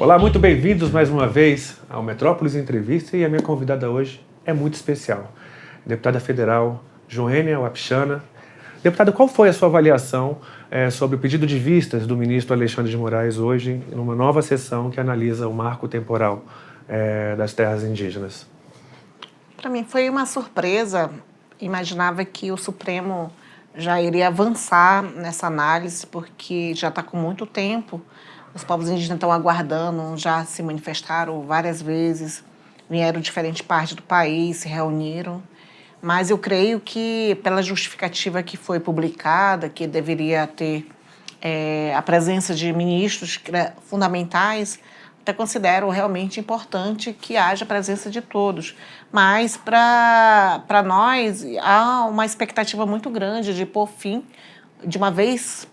Olá, muito bem-vindos mais uma vez ao Metrópolis Entrevista e a minha convidada hoje é muito especial. Deputada federal Joênia Wapichana. Deputada, qual foi a sua avaliação sobre o pedido de vistas do ministro Alexandre de Moraes hoje, numa nova sessão que analisa o marco temporal das terras indígenas? Para mim foi uma surpresa. Imaginava que o Supremo já iria avançar nessa análise, porque já está com muito tempo. Os povos indígenas estão aguardando, já se manifestaram várias vezes, vieram de diferentes partes do país, se reuniram. Mas eu creio que, pela justificativa que foi publicada, que deveria ter a presença de ministros fundamentais, até considero realmente importante que haja a presença de todos. Mas, para nós, há uma expectativa muito grande de pôr fim, de uma vez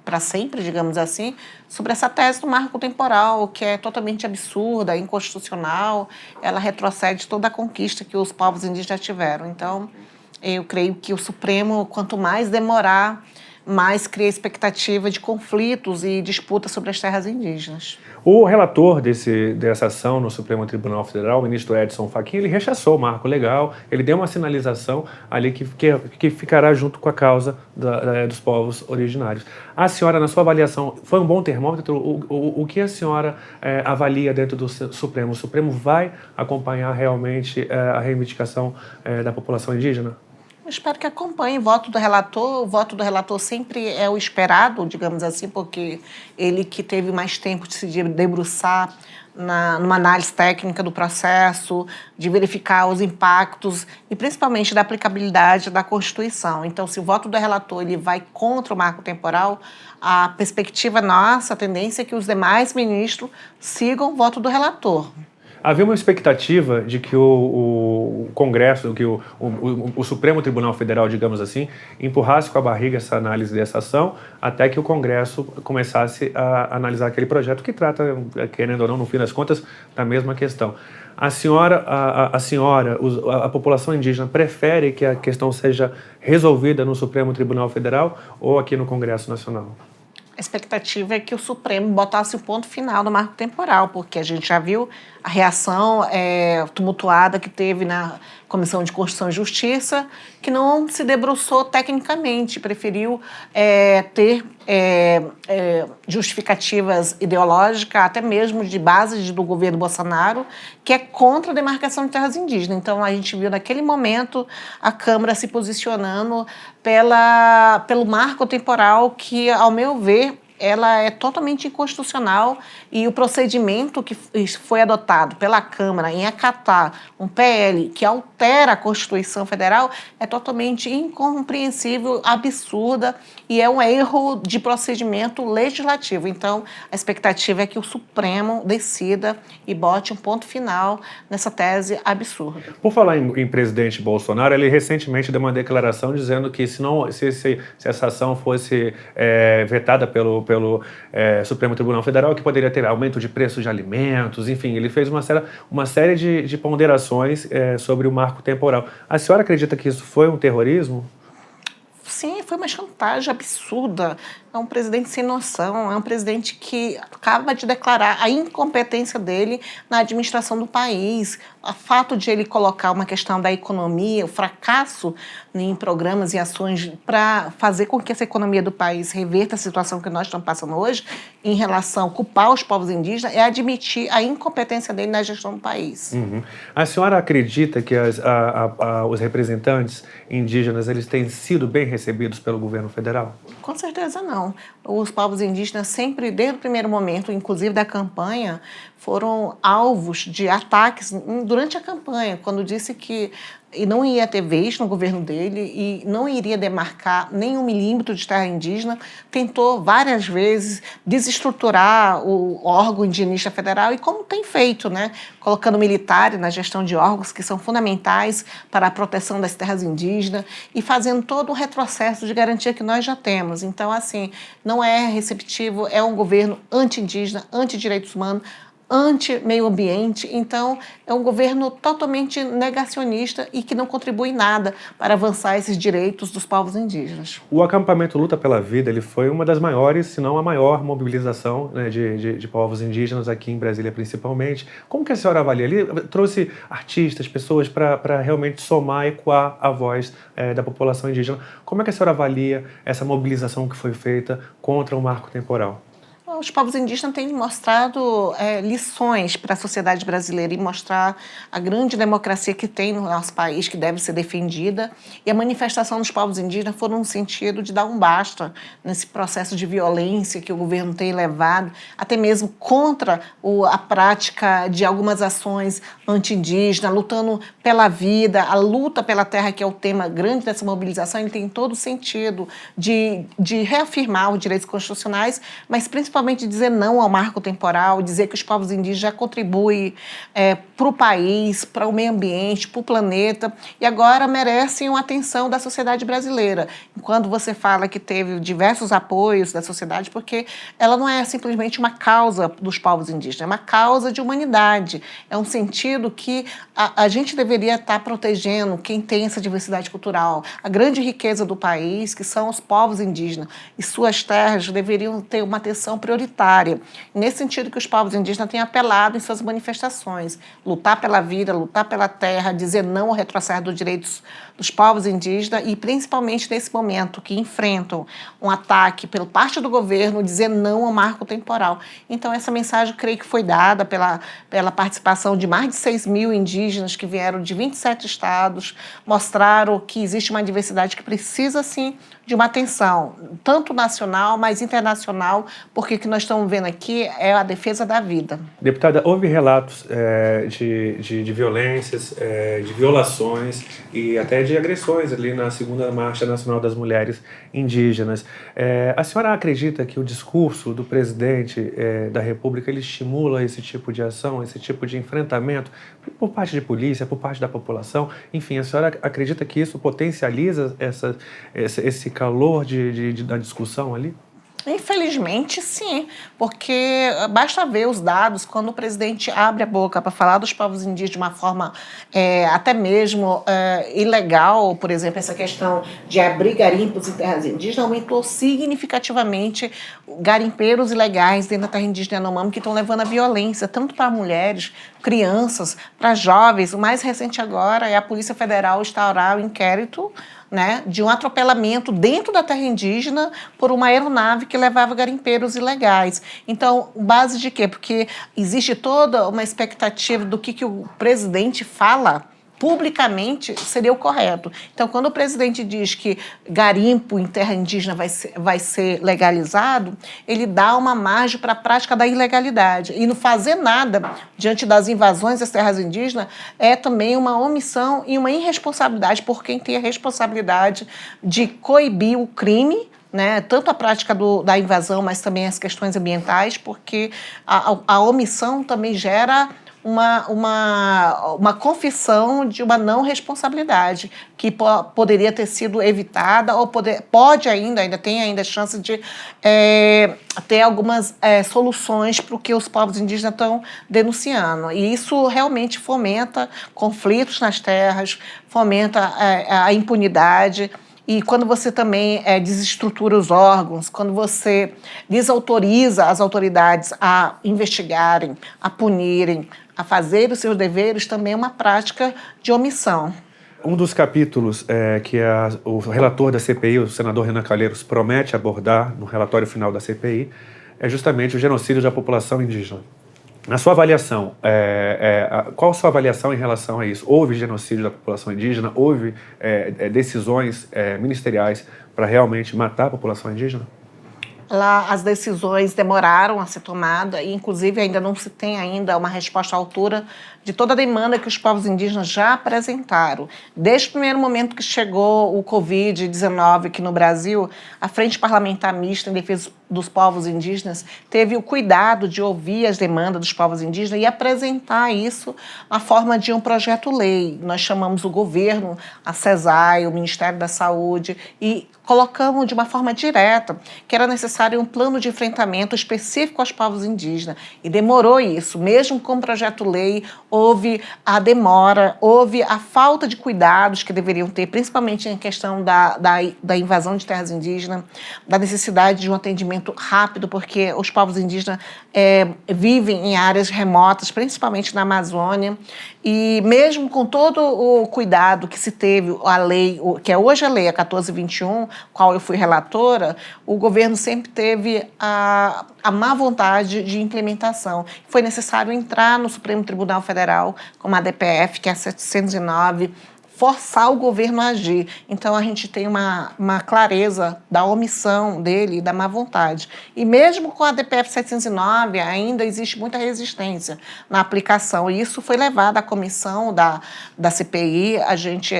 para sempre, digamos assim, sobre essa tese do marco temporal, que é totalmente absurda, inconstitucional. Ela retrocede toda a conquista que os povos indígenas tiveram. Então, eu creio que o Supremo, quanto mais demorar, mais cria expectativa de conflitos e disputas sobre as terras indígenas. O relator dessa ação no Supremo Tribunal Federal, o ministro Edson Fachin, ele rechaçou o marco legal, ele deu uma sinalização ali que ficará junto com a causa dos povos originários. A senhora, na sua avaliação, foi um bom termômetro? O que a senhora avalia dentro do Supremo? O Supremo vai acompanhar realmente a reivindicação da população indígena? Eu espero que acompanhe o voto do relator. O voto do relator sempre é o esperado, digamos assim, porque ele que teve mais tempo de se debruçar numa análise técnica do processo, de verificar os impactos e principalmente da aplicabilidade da Constituição. Então, se o voto do relator ele vai contra o marco temporal, a perspectiva nossa, a tendência é que os demais ministros sigam o voto do relator. Havia uma expectativa de que o Congresso, que o Supremo Tribunal Federal, digamos assim, empurrasse com a barriga essa análise dessa ação até que o Congresso começasse a analisar aquele projeto que trata, querendo ou não, no fim das contas, da mesma questão. A senhora, a população indígena prefere que a questão seja resolvida no Supremo Tribunal Federal ou aqui no Congresso Nacional? A expectativa é que o Supremo botasse o ponto final no marco temporal, porque a gente já viu a reação tumultuada que teve na Comissão de Constituição e Justiça, que não se debruçou tecnicamente, preferiu ter justificativas ideológicas, até mesmo de base do governo Bolsonaro, que é contra a demarcação de terras indígenas. Então, a gente viu naquele momento a Câmara se posicionando pelo marco temporal que, ao meu ver, ela é totalmente inconstitucional e o procedimento que foi adotado pela Câmara em acatar um PL que altera a Constituição Federal é totalmente incompreensível, absurda e é um erro de procedimento legislativo. Então, a expectativa é que o Supremo decida e bote um ponto final nessa tese absurda. Por falar em presidente Bolsonaro, ele recentemente deu uma declaração dizendo que se essa ação fosse vetada pelo Supremo Tribunal Federal, que poderia ter aumento de preços de alimentos, enfim, ele fez uma série de ponderações sobre o marco temporal. A senhora acredita que isso foi um terrorismo? Sim, foi uma chantagem absurda. É um presidente sem noção, é um presidente que acaba de declarar a incompetência dele na administração do país. O fato de ele colocar uma questão da economia, o fracasso em programas e ações para fazer com que essa economia do país reverta a situação que nós estamos passando hoje, em relação a culpar os povos indígenas, é admitir a incompetência dele na gestão do país. Uhum. A senhora acredita que os representantes indígenas eles têm sido bem recebidos pelo governo federal? Com certeza não. Os povos indígenas sempre, desde o primeiro momento, inclusive da campanha, foram alvos de ataques durante a campanha, quando disse que não ia ter vez no governo dele e não iria demarcar nem 1 milímetro de terra indígena, tentou várias vezes desestruturar o órgão indigenista federal e como tem feito, né? Colocando militares na gestão de órgãos que são fundamentais para a proteção das terras indígenas e fazendo todo o retrocesso de garantia que nós já temos. Então, assim, não é receptivo, é um governo anti-indígena, anti-direitos humanos, anti-meio ambiente. Então, é um governo totalmente negacionista e que não contribui em nada para avançar esses direitos dos povos indígenas. O acampamento Luta pela Vida, ele foi uma das maiores, se não a maior mobilização, né, de povos indígenas aqui em Brasília, principalmente. Como que a senhora avalia? Ele trouxe artistas, pessoas para realmente somar, ecoar a voz da população indígena. Como é que a senhora avalia essa mobilização que foi feita contra o marco temporal? Os povos indígenas têm mostrado lições para a sociedade brasileira e mostrar a grande democracia que tem no nosso país, que deve ser defendida. E a manifestação dos povos indígenas foi no sentido de dar um basta nesse processo de violência que o governo tem levado, até mesmo contra a prática de algumas ações anti-indígenas, lutando pela vida, a luta pela terra, que é o tema grande dessa mobilização. Ele tem todo o sentido de reafirmar os direitos constitucionais, mas principalmente dizer não ao marco temporal, dizer que os povos indígenas já contribuem para o país, para o meio ambiente, para o planeta, e agora merecem uma atenção da sociedade brasileira. Quando você fala que teve diversos apoios da sociedade, porque ela não é simplesmente uma causa dos povos indígenas, é uma causa de humanidade. É um sentido que a gente deveria estar protegendo quem tem essa diversidade cultural. A grande riqueza do país, que são os povos indígenas, e suas terras deveriam ter uma atenção prioritária. Nesse sentido que os povos indígenas têm apelado em suas manifestações. Lutar pela vida, lutar pela terra, dizer não ao retrocesso dos direitos dos povos indígenas e, principalmente nesse momento que enfrentam um ataque por parte do governo, dizer não ao marco temporal. Então, essa mensagem, creio que foi dada pela participação de mais de 6 mil indígenas que vieram de 27 estados, mostraram que existe uma diversidade que precisa, sim, de uma atenção, tanto nacional, mas internacional, porque o que nós estamos vendo aqui é a defesa da vida. Deputada, houve relatos de violências, de violações e até de agressões ali na segunda Marcha Nacional das Mulheres Indígenas. A senhora acredita que o discurso do presidente da República ele estimula esse tipo de ação, esse tipo de enfrentamento por parte de polícia, por parte da população? Enfim, a senhora acredita que isso potencializa esse calor da discussão ali? Infelizmente, sim, porque basta ver os dados, quando o presidente abre a boca para falar dos povos indígenas de uma forma até mesmo ilegal, por exemplo, essa questão de abrir garimpos em terras indígenas, aumentou significativamente garimpeiros ilegais dentro da terra indígena Yanomami que estão levando a violência, tanto para mulheres, crianças, para jovens. O mais recente agora é a Polícia Federal instaurar o inquérito, né, de um atropelamento dentro da terra indígena por uma aeronave que levava garimpeiros ilegais. Então, base de quê? Porque existe toda uma expectativa do que o presidente fala publicamente seria o correto. Então, quando o presidente diz que garimpo em terra indígena vai ser legalizado, ele dá uma margem para a prática da ilegalidade. E não fazer nada diante das invasões das terras indígenas é também uma omissão e uma irresponsabilidade por quem tem a responsabilidade de coibir o crime, né, tanto a prática da invasão, mas também as questões ambientais, porque a omissão também gera uma confissão de uma não responsabilidade que poderia ter sido evitada ou ainda tem chance de ter algumas soluções para o que os povos indígenas estão denunciando. E isso realmente fomenta conflitos nas terras, fomenta a impunidade. E quando você também desestrutura os órgãos, quando você desautoriza as autoridades a investigarem, a punirem, a fazer os seus deveres, também é uma prática de omissão. Um dos capítulos que o relator da CPI, o senador Renan Calheiros, promete abordar no relatório final da CPI é justamente o genocídio da população indígena. Na sua avaliação, qual a sua avaliação em relação a isso? Houve genocídio da população indígena? Houve decisões ministeriais para realmente matar a população indígena? Lá as decisões demoraram a ser tomadas e, inclusive, ainda não se tem ainda uma resposta à altura de toda a demanda que os povos indígenas já apresentaram. Desde o primeiro momento que chegou o Covid-19 aqui no Brasil, a Frente Parlamentar Mista em Defesa dos povos indígenas teve o cuidado de ouvir as demandas dos povos indígenas e apresentar isso na forma de um projeto-lei. Nós chamamos o governo, a CESAI, o Ministério da Saúde, e colocamos de uma forma direta que era necessário um plano de enfrentamento específico aos povos indígenas. E demorou isso. Mesmo com o projeto-lei, houve a demora, houve a falta de cuidados que deveriam ter, principalmente em questão da invasão de terras indígenas, da necessidade de um atendimento rápido, porque os povos indígenas vivem em áreas remotas, principalmente na Amazônia, e mesmo com todo o cuidado que se teve, a lei, que é hoje a lei, a 1421, qual eu fui relatora, o governo sempre teve a má vontade de implementação. Foi necessário entrar no Supremo Tribunal Federal, como a DPF, que é a 709, forçar o governo a agir. Então, a gente tem uma clareza da omissão dele e da má vontade. E mesmo com a DPF 709, ainda existe muita resistência na aplicação. E isso foi levado à comissão da CPI,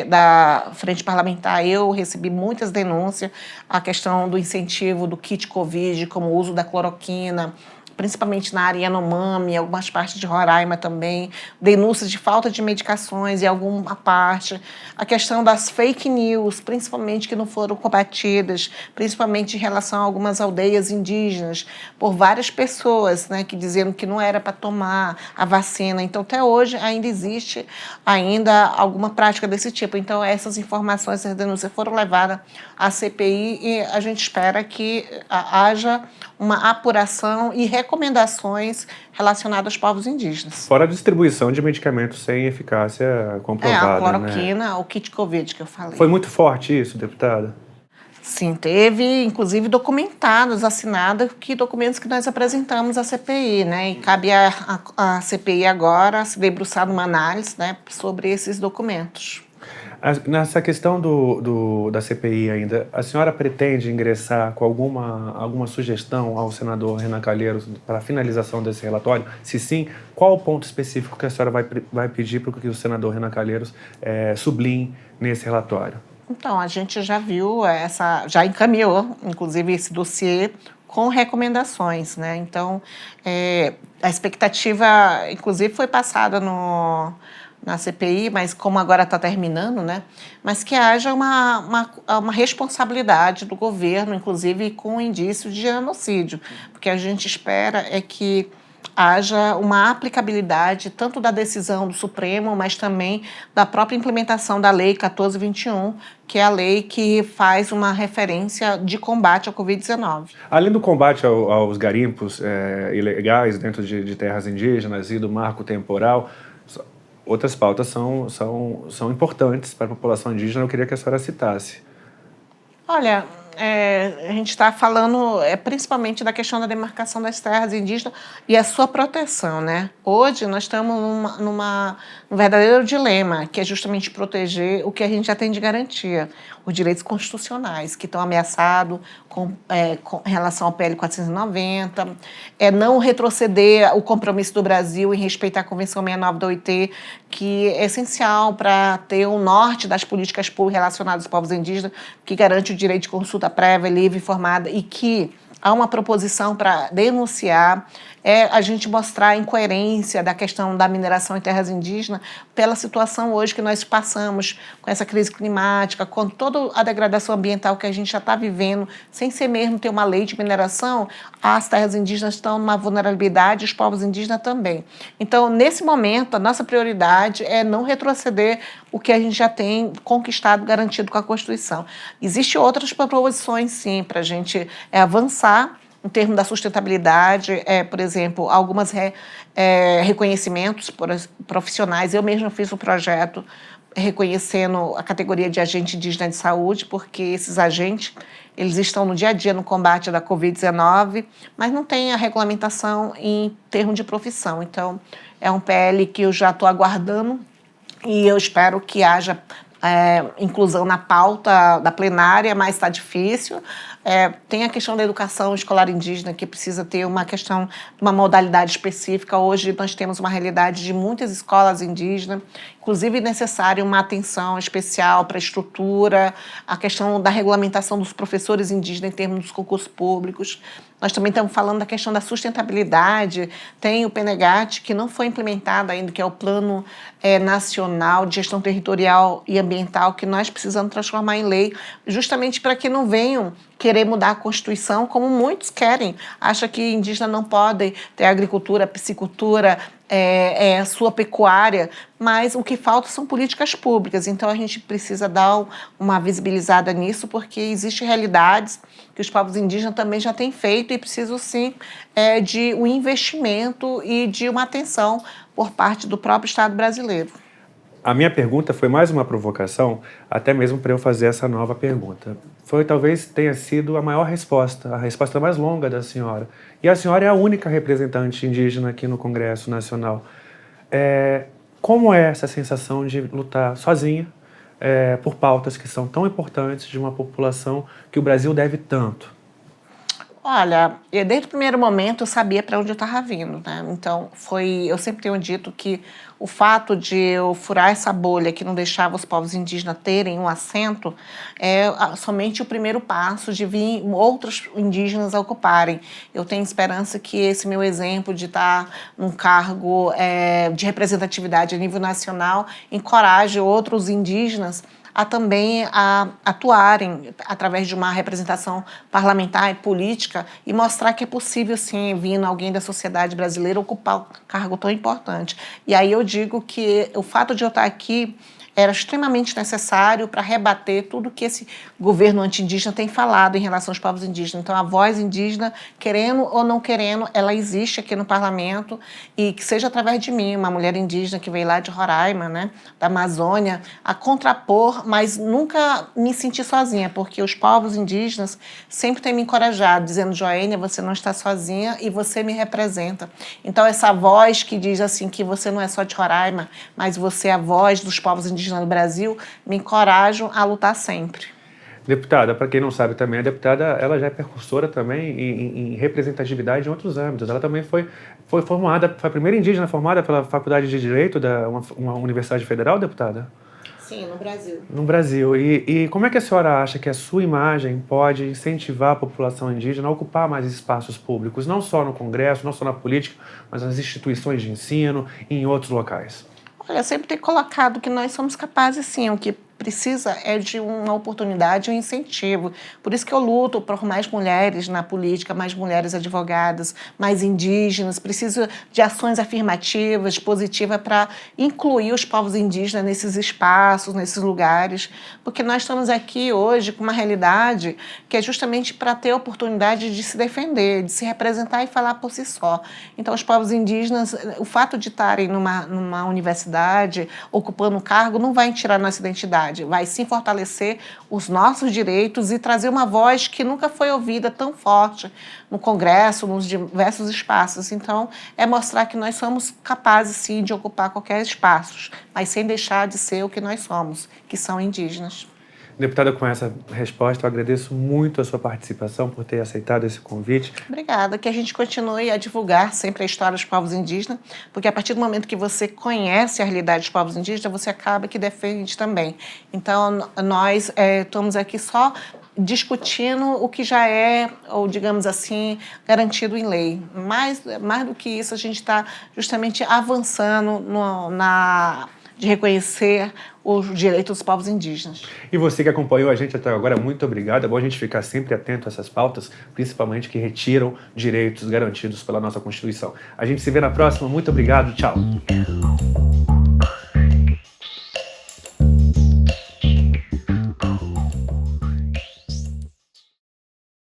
da Frente Parlamentar, eu recebi muitas denúncias, a questão do incentivo do kit Covid, como o uso da cloroquina, principalmente na área Yanomami, algumas partes de Roraima também, denúncias de falta de medicações em alguma parte, a questão das fake news, principalmente que não foram combatidas, principalmente em relação a algumas aldeias indígenas, por várias pessoas, né, que diziam que não era para tomar a vacina. Então, até hoje, ainda existe alguma prática desse tipo. Então, essas informações, essas denúncias foram levadas à CPI e a gente espera que haja uma apuração e recomendações relacionadas aos povos indígenas. Fora a distribuição de medicamentos sem eficácia comprovada, a cloroquina, né? O kit Covid que eu falei. Foi muito forte isso, deputada? Sim, teve, inclusive, documentados, assinados, documentos que nós apresentamos à CPI, né? E cabe à CPI agora se debruçar numa análise, né, sobre esses documentos. Nessa questão da CPI ainda, a senhora pretende ingressar com alguma sugestão ao senador Renan Calheiros para a finalização desse relatório? Se sim, qual o ponto específico que a senhora vai pedir para que o senador Renan Calheiros sublinhe nesse relatório? Então, a gente já viu, já encaminhou, inclusive, esse dossiê com recomendações, né? Então, a expectativa, inclusive, foi passada na CPI, mas como agora está terminando, né? Mas que haja uma responsabilidade do governo, inclusive com indício de genocídio, porque a gente espera que haja uma aplicabilidade tanto da decisão do Supremo, mas também da própria implementação da Lei 1421, que é a lei que faz uma referência de combate à Covid-19. Além do combate aos garimpos ilegais dentro de terras indígenas e do marco temporal, outras pautas são importantes para a população indígena, eu queria que a senhora citasse. Olha, a gente está falando principalmente da questão da demarcação das terras indígenas e a sua proteção, né? Hoje nós estamos num verdadeiro dilema, que é justamente proteger o que a gente já tem de garantia, os direitos constitucionais, que estão ameaçados com relação ao PL 490, não retroceder o compromisso do Brasil em respeitar a Convenção 69 da OIT, que é essencial para ter um norte das políticas públicas relacionadas aos povos indígenas, que garante o direito de consulta prévia, livre, informada, e que há uma proposição para denunciar, a gente mostrar a incoerência da questão da mineração em terras indígenas pela situação hoje que nós passamos com essa crise climática, com toda a degradação ambiental que a gente já está vivendo, sem ser mesmo ter uma lei de mineração, as terras indígenas estão numa vulnerabilidade, os povos indígenas também. Então, nesse momento, a nossa prioridade é não retroceder o que a gente já tem conquistado, garantido com a Constituição. Existem outras proposições, sim, para a gente avançar em termos da sustentabilidade, por exemplo, alguns reconhecimentos profissionais. Eu mesma fiz um projeto reconhecendo a categoria de agente indígena de saúde, porque esses agentes eles estão no dia a dia no combate da Covid-19, mas não tem a regulamentação em termos de profissão. Então, é um PL que eu já estou aguardando e eu espero que haja inclusão na pauta da plenária, mas está difícil. Tem a questão da educação escolar indígena, que precisa ter uma questão, uma modalidade específica. Hoje nós temos uma realidade de muitas escolas indígenas, inclusive necessário uma atenção especial para a estrutura, a questão da regulamentação dos professores indígenas em termos dos concursos públicos. Nós também estamos falando da questão da sustentabilidade. Tem o PNGAT, que não foi implementado ainda, que é o Plano Nacional de Gestão Territorial e Ambiental, que nós precisamos transformar em lei, justamente para que não venham querer mudar a Constituição, como muitos querem. Acha que indígena não podem ter agricultura, piscicultura, sua pecuária, mas o que falta são políticas públicas. Então, a gente precisa dar uma visibilizada nisso, porque existem realidades que os povos indígenas também já têm feito e precisam, sim, de um investimento e de uma atenção por parte do próprio Estado brasileiro. A minha pergunta foi mais uma provocação, até mesmo para eu fazer essa nova pergunta. Talvez tenha sido a maior resposta, a resposta mais longa da senhora. E a senhora é a única representante indígena aqui no Congresso Nacional. Como é essa sensação de lutar sozinha por pautas que são tão importantes de uma população que o Brasil deve tanto? Olha, desde o primeiro momento eu sabia para onde eu estava vindo, né? Então, eu sempre tenho dito que o fato de eu furar essa bolha que não deixava os povos indígenas terem um assento é somente o primeiro passo de vir outros indígenas a ocuparem. Eu tenho esperança que esse meu exemplo de estar num cargo de representatividade a nível nacional encoraje outros indígenas a também atuarem através de uma representação parlamentar e política e mostrar que é possível, sim, vindo alguém da sociedade brasileira ocupar um cargo tão importante. E aí eu digo que o fato de eu estar aqui era extremamente necessário para rebater tudo que esse governo anti-indígena tem falado em relação aos povos indígenas. Então, a voz indígena, querendo ou não querendo, ela existe aqui no parlamento, e que seja através de mim, uma mulher indígena que veio lá de Roraima, né, da Amazônia, a contrapor, mas nunca me senti sozinha, porque os povos indígenas sempre têm me encorajado, dizendo: Joênia, você não está sozinha e você me representa. Então, essa voz que diz assim que você não é só de Roraima, mas você é a voz dos povos indígenas no Brasil, me encorajam a lutar sempre. Deputada, para quem não sabe também, a deputada ela já é precursora também em representatividade em outros âmbitos. Ela também foi formada, foi a primeira indígena formada pela Faculdade de Direito da uma universidade federal, deputada? Sim, no Brasil. No Brasil. E como é que a senhora acha que a sua imagem pode incentivar a população indígena a ocupar mais espaços públicos, não só no Congresso, não só na política, mas nas instituições de ensino e em outros locais? Olha, eu sempre tenho colocado que nós somos capazes, sim. O que precisa é de uma oportunidade, um incentivo. Por isso que eu luto por mais mulheres na política, mais mulheres advogadas, mais indígenas. Preciso de ações afirmativas, positivas, para incluir os povos indígenas nesses espaços, nesses lugares, porque nós estamos aqui hoje com uma realidade que é justamente para ter a oportunidade de se defender, de se representar e falar por si só. Então, os povos indígenas, o fato de estarem numa universidade, ocupando um cargo, não vai tirar nossa identidade. Vai sim fortalecer os nossos direitos e trazer uma voz que nunca foi ouvida tão forte no Congresso, nos diversos espaços. Então, é mostrar que nós somos capazes, sim, de ocupar qualquer espaço, mas sem deixar de ser o que nós somos, que são indígenas. Deputada, com essa resposta, eu agradeço muito a sua participação, por ter aceitado esse convite. Obrigada, que a gente continue a divulgar sempre a história dos povos indígenas, porque a partir do momento que você conhece a realidade dos povos indígenas, você acaba que defende também. Então, nós estamos aqui só discutindo o que já é, ou digamos assim, garantido em lei. Mais do que isso, a gente está justamente avançando de reconhecer os direitos dos povos indígenas. E você que acompanhou a gente até agora, muito obrigado. É bom a gente ficar sempre atento a essas pautas, principalmente que retiram direitos garantidos pela nossa Constituição. A gente se vê na próxima. Muito obrigado. Tchau.